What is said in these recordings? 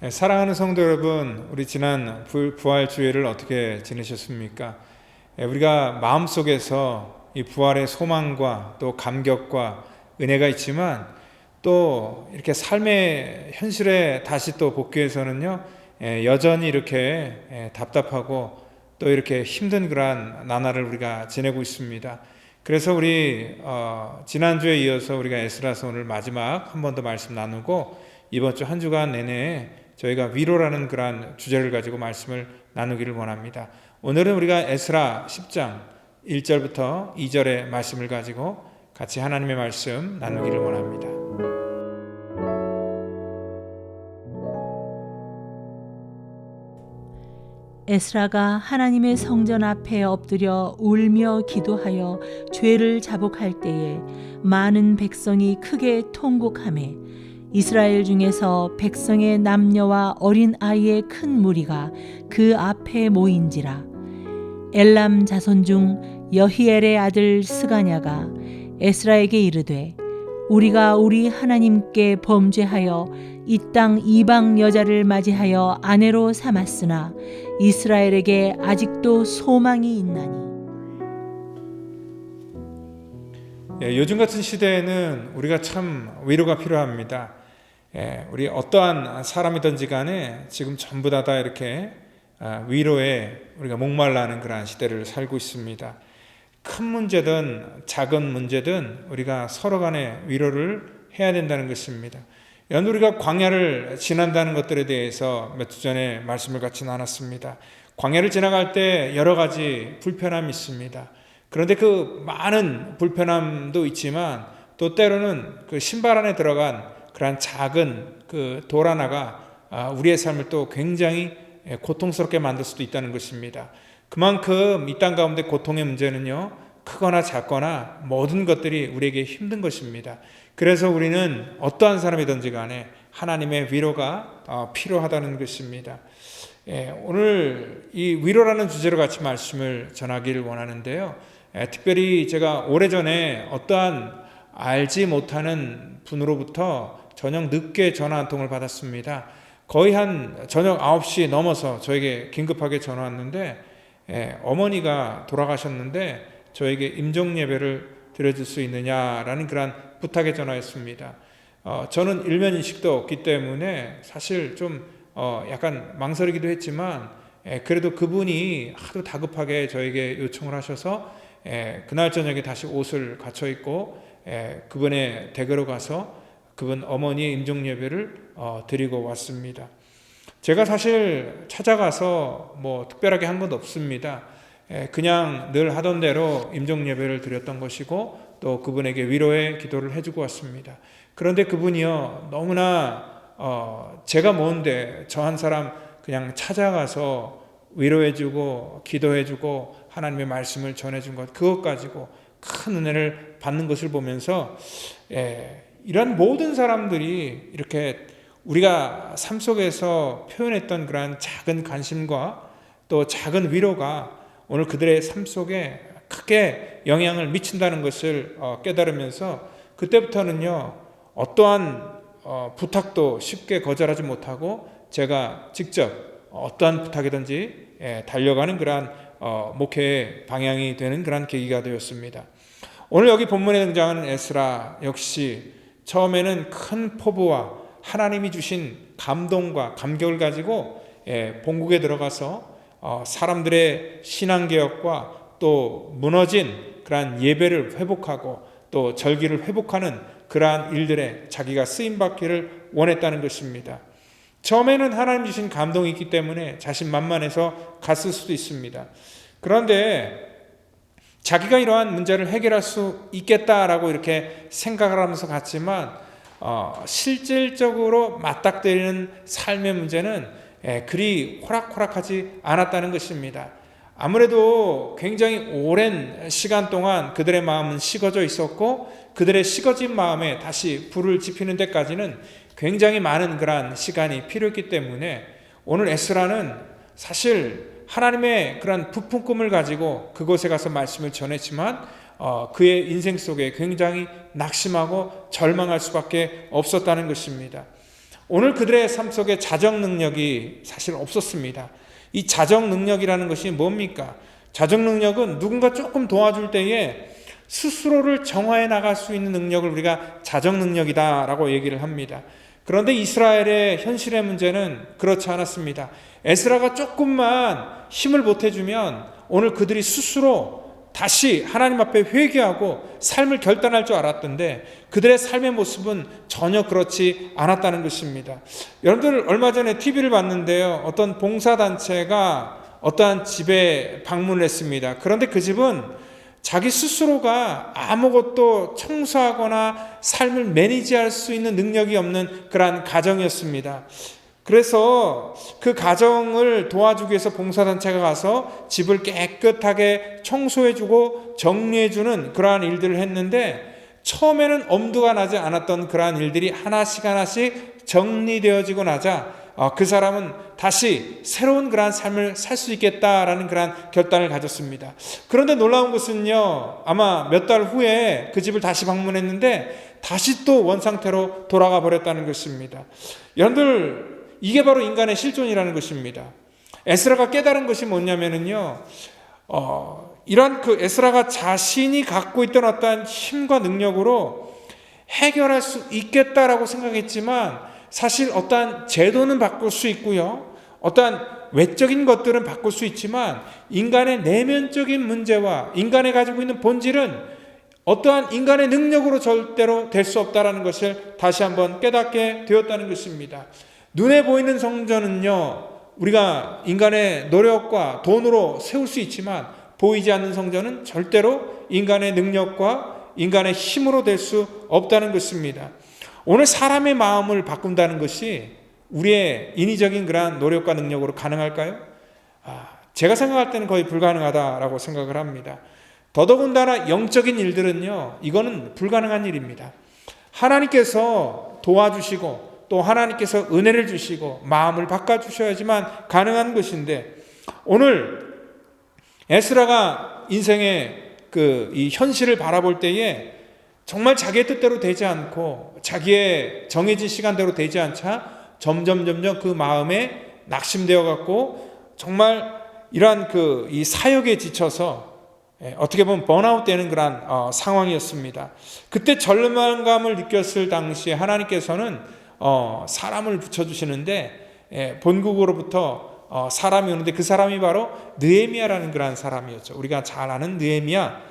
사랑하는 성도 여러분, 우리 지난 부활 주일을 어떻게 지내셨습니까? 우리가 마음속에서 이 부활의 소망과 또 감격과 은혜가 있지만 또 이렇게 삶의 현실에 다시 또 복귀해서는요, 여전히 이렇게 답답하고 또 이렇게 힘든 그러한 나날을 우리가 지내고 있습니다. 그래서 우리 지난주에 이어서 우리가 에스라서 오늘 마지막 한 번 더 말씀 나누고 이번 주 한 주간 내내 저희가 위로라는 그러한 주제를 가지고 말씀을 나누기를 원합니다. 오늘은 우리가 에스라 10장 1절부터 2절의 말씀을 가지고 같이 하나님의 말씀 나누기를 원합니다. 에스라가 하나님의 성전 앞에 엎드려 울며 기도하여 죄를 자복할 때에 많은 백성이 크게 통곡하매 이스라엘 중에서 백성의 남녀와 어린 아이의 큰 무리가 그 앞에 모인지라. 엘람 자손 중 여히엘의 아들 스가냐가 에스라에게 이르되 우리가 우리 하나님께 범죄하여 이 땅 이방 여자를 맞이하여 아내로 삼았으나 이스라엘에게 아직도 소망이 있나니. 요즘 같은 시대에는 우리가 참 위로가 필요합니다. 우리 어떠한 사람이든지 간에 지금 전부 다 이렇게 위로에 우리가 목말라하는 그러한 시대를 살고 있습니다. 큰 문제든 작은 문제든 우리가 서로 간에 위로를 해야 된다는 것입니다. 우리가 광야를 지난다는 것들에 대해서 몇 주 전에 말씀을 같이 나눴습니다. 광야를 지나갈 때 여러 가지 불편함이 있습니다. 그런데 그 많은 불편함도 있지만 또 때로는 그 신발 안에 들어간 그러한 작은 그 돌 하나가 우리의 삶을 또 굉장히 고통스럽게 만들 수도 있다는 것입니다. 그만큼 이 땅 가운데 고통의 문제는요, 크거나 작거나 모든 것들이 우리에게 힘든 것입니다. 그래서 우리는 어떠한 사람이든지 간에 하나님의 위로가 필요하다는 것입니다. 오늘 이 위로라는 주제로 같이 말씀을 전하기를 원하는데요. 특별히 제가 오래전에 어떠한 알지 못하는 분으로부터 저녁 늦게 전화 한 통을 받았습니다. 거의 한 저녁 9시 넘어서 저에게 긴급하게 전화 왔는데 어머니가 돌아가셨는데 저에게 임종예배를 드려줄 수 있느냐라는 그런 부탁의 전화였습니다. 저는 일면인식도 없기 때문에 사실 좀 약간 망설이기도 했지만 그래도 그분이 하도 다급하게 저에게 요청을 하셔서 그날 저녁에 다시 옷을 갖춰 입고 그분의 댁으로 가서 그분 어머니의 임종예배를 드리고 왔습니다. 제가 사실 찾아가서 뭐 특별하게 한 건 없습니다. 그냥 늘 하던 대로 임종예배를 드렸던 것이고 또 그분에게 위로의 기도를 해주고 왔습니다. 그런데 그분이요 너무나 제가 뭔데 저 한 사람 그냥 찾아가서 위로해주고 기도해주고 하나님의 말씀을 전해준 것 그것 가지고 큰 은혜를 받는 것을 보면서 이런 모든 사람들이 이렇게 우리가 삶 속에서 표현했던 그러한 작은 관심과 또 작은 위로가 오늘 그들의 삶 속에 크게 영향을 미친다는 것을 깨달으면서 그때부터는요 어떠한 부탁도 쉽게 거절하지 못하고 제가 직접 어떠한 부탁이든지 달려가는 그러한 목회의 방향이 되는 그러한 계기가 되었습니다. 오늘 여기 본문에 등장하는 에스라 역시 처음에는 큰 포부와 하나님이 주신 감동과 감격을 가지고 본국에 들어가서 사람들의 신앙개혁과 또 무너진 그러한 예배를 회복하고 또 절기를 회복하는 그러한 일들에 자기가 쓰임받기를 원했다는 것입니다. 처음에는 하나님 주신 감동이 있기 때문에 자신만만해서 갔을 수도 있습니다. 그런데 자기가 이러한 문제를 해결할 수 있겠다라고 이렇게 생각을 하면서 갔지만 실질적으로 맞닥뜨리는 삶의 문제는 그리 호락호락하지 않았다는 것입니다. 아무래도 굉장히 오랜 시간 동안 그들의 마음은 식어져 있었고 그들의 식어진 마음에 다시 불을 지피는 데까지는 굉장히 많은 그러한 시간이 필요했기 때문에 오늘 에스라는 사실 하나님의 그런 부푼 꿈을 가지고 그곳에 가서 말씀을 전했지만 그의 인생 속에 굉장히 낙심하고 절망할 수밖에 없었다는 것입니다. 오늘 그들의 삶 속에 자정 능력이 사실 없었습니다. 이 자정 능력이라는 것이 뭡니까? 자정 능력은 누군가 조금 도와줄 때에 스스로를 정화해 나갈 수 있는 능력을 우리가 자정 능력이다라고 얘기를 합니다. 그런데 이스라엘의 현실의 문제는 그렇지 않았습니다. 에스라가 조금만 힘을 보태주면 오늘 그들이 스스로 다시 하나님 앞에 회개하고 삶을 결단할 줄 알았던데 그들의 삶의 모습은 전혀 그렇지 않았다는 것입니다. 여러분들 얼마 전에 TV를 봤는데요. 어떤 봉사단체가 어떠한 집에 방문을 했습니다. 그런데 그 집은 자기 스스로가 아무것도 청소하거나 삶을 매니지할 수 있는 능력이 없는 그러한 가정이었습니다. 그래서 그 가정을 도와주기 위해서 봉사단체가 가서 집을 깨끗하게 청소해주고 정리해주는 그러한 일들을 했는데 처음에는 엄두가 나지 않았던 그러한 일들이 하나씩 정리되어지고 나자 그 사람은 다시 새로운 그러한 삶을 살 수 있겠다라는 그러한 결단을 가졌습니다. 그런데 놀라운 것은요, 아마 몇 달 후에 그 집을 다시 방문했는데 다시 또 원상태로 돌아가 버렸다는 것입니다. 여러분들 이게 바로 인간의 실존이라는 것입니다. 에스라가 깨달은 것이 뭐냐면요, 이런 그 에스라가 자신이 갖고 있던 어떠한 힘과 능력으로 해결할 수 있겠다라고 생각했지만 사실 어떠한 제도는 바꿀 수 있고요, 어떠한 외적인 것들은 바꿀 수 있지만 인간의 내면적인 문제와 인간이 가지고 있는 본질은 어떠한 인간의 능력으로 절대로 될 수 없다는 것을 다시 한번 깨닫게 되었다는 것입니다. 눈에 보이는 성전은요, 우리가 인간의 노력과 돈으로 세울 수 있지만 보이지 않는 성전은 절대로 인간의 능력과 인간의 힘으로 될 수 없다는 것입니다. 오늘 사람의 마음을 바꾼다는 것이 우리의 인위적인 그러한 노력과 능력으로 가능할까요? 제가 생각할 때는 거의 불가능하다라고 생각을 합니다. 더더군다나 영적인 일들은요, 이거는 불가능한 일입니다. 하나님께서 도와주시고 또 하나님께서 은혜를 주시고 마음을 바꿔주셔야지만 가능한 것인데 오늘 에스라가 인생의 이 현실을 바라볼 때에 정말 자기의 뜻대로 되지 않고 자기의 정해진 시간대로 되지 않자 점점 그 마음에 낙심되어 갖고 정말 이러한 이 사역에 지쳐서 어떻게 보면 번아웃 되는 그런 상황이었습니다. 그때 절망감을 느꼈을 당시에 하나님께서는 사람을 붙여주시는데 본국으로부터 사람이 오는데 그 사람이 바로 느헤미야라는 그런 사람이었죠. 우리가 잘 아는 느헤미야.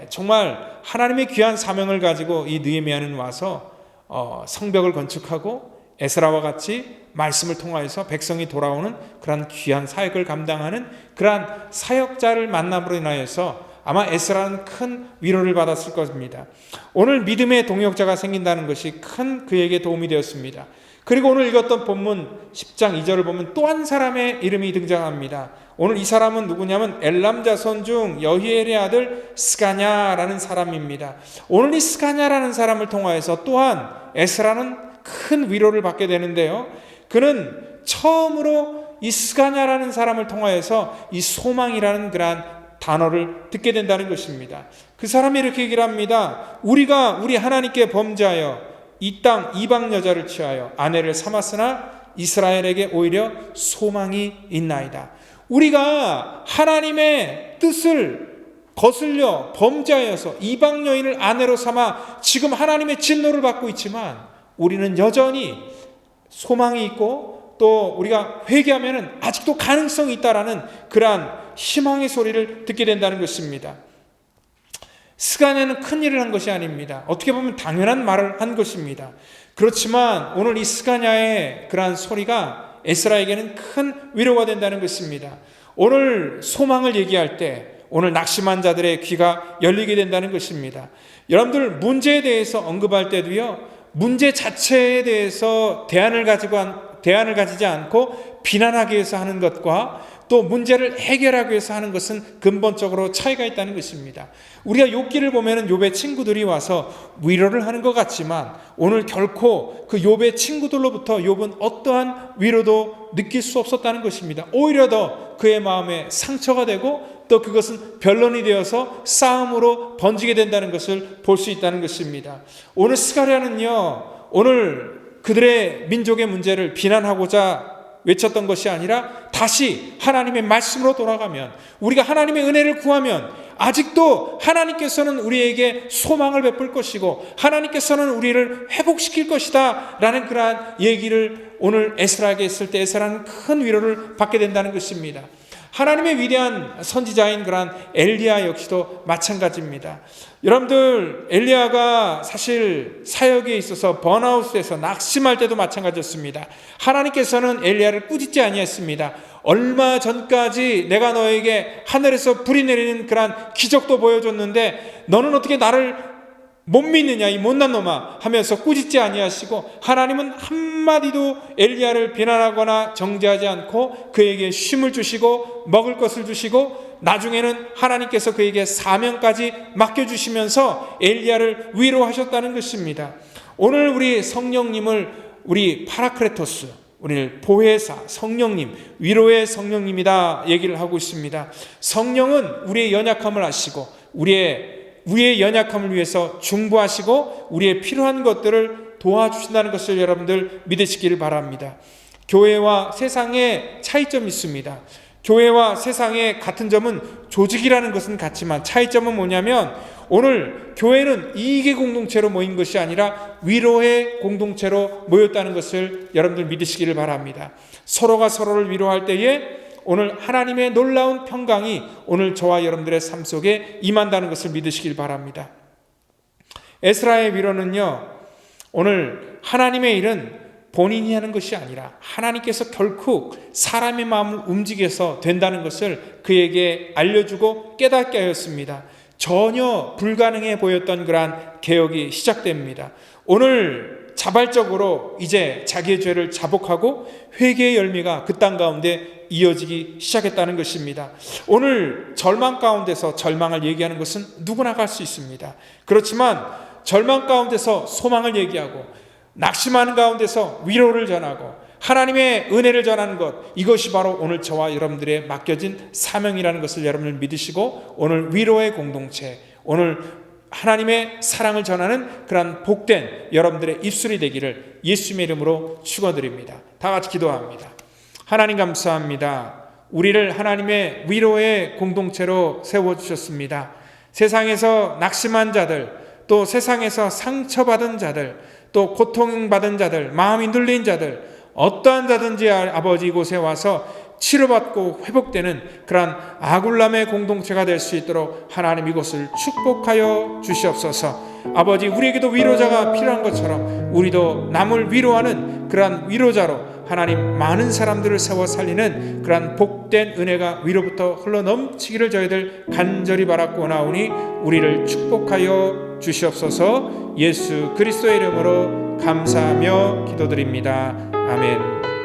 정말 하나님의 귀한 사명을 가지고 이 느헤미야는 와서 성벽을 건축하고 에스라와 같이 말씀을 통하여서 백성이 돌아오는 그러한 귀한 사역을 감당하는 그러한 사역자를 만남으로 인하여서 아마 에스라는 큰 위로를 받았을 것입니다. 오늘 믿음의 동역자가 생긴다는 것이 큰 그에게 도움이 되었습니다. 그리고 오늘 읽었던 본문 10장 2절을 보면 또 한 사람의 이름이 등장합니다. 오늘 이 사람은 누구냐면 엘람 자손 중 여히엘의 아들 스가냐라는 사람입니다. 오늘 이 스가냐라는 사람을 통하여서 또한 에스라는 큰 위로를 받게 되는데요. 그는 처음으로 이 스가냐라는 사람을 통하여서 이 소망이라는 그러한 단어를 듣게 된다는 것입니다. 그 사람이 이렇게 얘기를 합니다. 우리가 우리 하나님께 범죄하여 이 땅 이방 여자를 취하여 아내를 삼았으나 이스라엘에게 오히려 소망이 있나이다. 우리가 하나님의 뜻을 거슬려 범죄하여서 이방 여인을 아내로 삼아 지금 하나님의 진노를 받고 있지만 우리는 여전히 소망이 있고 또 우리가 회개하면 아직도 가능성이 있다라는 그러한 희망의 소리를 듣게 된다는 것입니다. 스가냐는 큰 일을 한 것이 아닙니다. 어떻게 보면 당연한 말을 한 것입니다. 그렇지만 오늘 이 스가냐의 그러한 소리가 에스라에게는 큰 위로가 된다는 것입니다. 오늘 소망을 얘기할 때 오늘 낙심한 자들의 귀가 열리게 된다는 것입니다. 여러분들 문제에 대해서 언급할 때도요, 문제 자체에 대해서 대안을 가지지 않고 비난하기 위해서 하는 것과 또 문제를 해결하기 위해서 하는 것은 근본적으로 차이가 있다는 것입니다. 우리가 욥기를 보면 욥의 친구들이 와서 위로를 하는 것 같지만 오늘 결코 그 욥의 친구들로부터 욥은 어떠한 위로도 느낄 수 없었다는 것입니다. 오히려 더 그의 마음에 상처가 되고 또 그것은 변론이 되어서 싸움으로 번지게 된다는 것을 볼 수 있다는 것입니다. 오늘 스가랴는요, 오늘 그들의 민족의 문제를 비난하고자 외쳤던 것이 아니라 다시 하나님의 말씀으로 돌아가면, 우리가 하나님의 은혜를 구하면 아직도 하나님께서는 우리에게 소망을 베풀 것이고 하나님께서는 우리를 회복시킬 것이다 라는 그러한 얘기를 오늘 에스라에게 했을 때 에스라는 큰 위로를 받게 된다는 것입니다. 하나님의 위대한 선지자인 그러한 엘리야 역시도 마찬가지입니다. 여러분들, 엘리야가 사실 사역에 있어서 번아웃에서 낙심할 때도 마찬가지였습니다. 하나님께서는 엘리야를 꾸짖지 아니했습니다. 얼마 전까지 내가 너에게 하늘에서 불이 내리는 그러한 기적도 보여줬는데 너는 어떻게 나를 못 믿느냐 이 못난 놈아 하면서 꾸짖지 아니하시고, 하나님은 한마디도 엘리야를 비난하거나 정죄하지 않고 그에게 쉼을 주시고 먹을 것을 주시고 나중에는 하나님께서 그에게 사명까지 맡겨주시면서 엘리야를 위로하셨다는 것입니다. 오늘 우리 성령님을 우리 파라크레토스, 우리 보혜사 성령님, 위로의 성령님이다 얘기를 하고 있습니다. 성령은 우리의 연약함을 아시고 우리의 연약함을 위해서 중보하시고 우리의 필요한 것들을 도와주신다는 것을 여러분들 믿으시기를 바랍니다. 교회와 세상에 차이점이 있습니다. 교회와 세상의 같은 점은 조직이라는 것은 같지만 차이점은 뭐냐면, 오늘 교회는 이익의 공동체로 모인 것이 아니라 위로의 공동체로 모였다는 것을 여러분들 믿으시기를 바랍니다. 서로가 서로를 위로할 때에 오늘 하나님의 놀라운 평강이 오늘 저와 여러분들의 삶 속에 임한다는 것을 믿으시길 바랍니다. 에스라의 위로는요, 오늘 하나님의 일은 본인이 하는 것이 아니라 하나님께서 결코 사람의 마음을 움직여서 된다는 것을 그에게 알려주고 깨닫게 하였습니다. 전혀 불가능해 보였던 그러한 개혁이 시작됩니다. 오늘 자발적으로 이제 자기의 죄를 자복하고 회개의 열매가 그 땅 가운데 이어지기 시작했다는 것입니다. 오늘 절망 가운데서 절망을 얘기하는 것은 누구나 갈 수 있습니다. 그렇지만 절망 가운데서 소망을 얘기하고 낙심하는 가운데서 위로를 전하고 하나님의 은혜를 전하는 것, 이것이 바로 오늘 저와 여러분들의 맡겨진 사명이라는 것을 여러분들 믿으시고 오늘 위로의 공동체, 오늘 하나님의 사랑을 전하는 그러한 복된 여러분들의 입술이 되기를 예수님의 이름으로 축원드립니다. 다 같이 기도합니다. 하나님 감사합니다. 우리를 하나님의 위로의 공동체로 세워주셨습니다. 세상에서 낙심한 자들, 또 세상에서 상처받은 자들, 또 고통받은 자들, 마음이 눌린 자들, 어떠한 자든지 아버지 이곳에 와서 치료받고 회복되는 그러한 아굴람의 공동체가 될 수 있도록 하나님 이곳을 축복하여 주시옵소서. 아버지, 우리에게도 위로자가 필요한 것처럼 우리도 남을 위로하는 그러한 위로자로 하나님 많은 사람들을 세워 살리는 그러한 복된 은혜가 위로부터 흘러 넘치기를 저희들 간절히 바라고 나오니 우리를 축복하여 주시옵소서. 예수 그리스도의 이름으로 감사하며 기도드립니다. 아멘.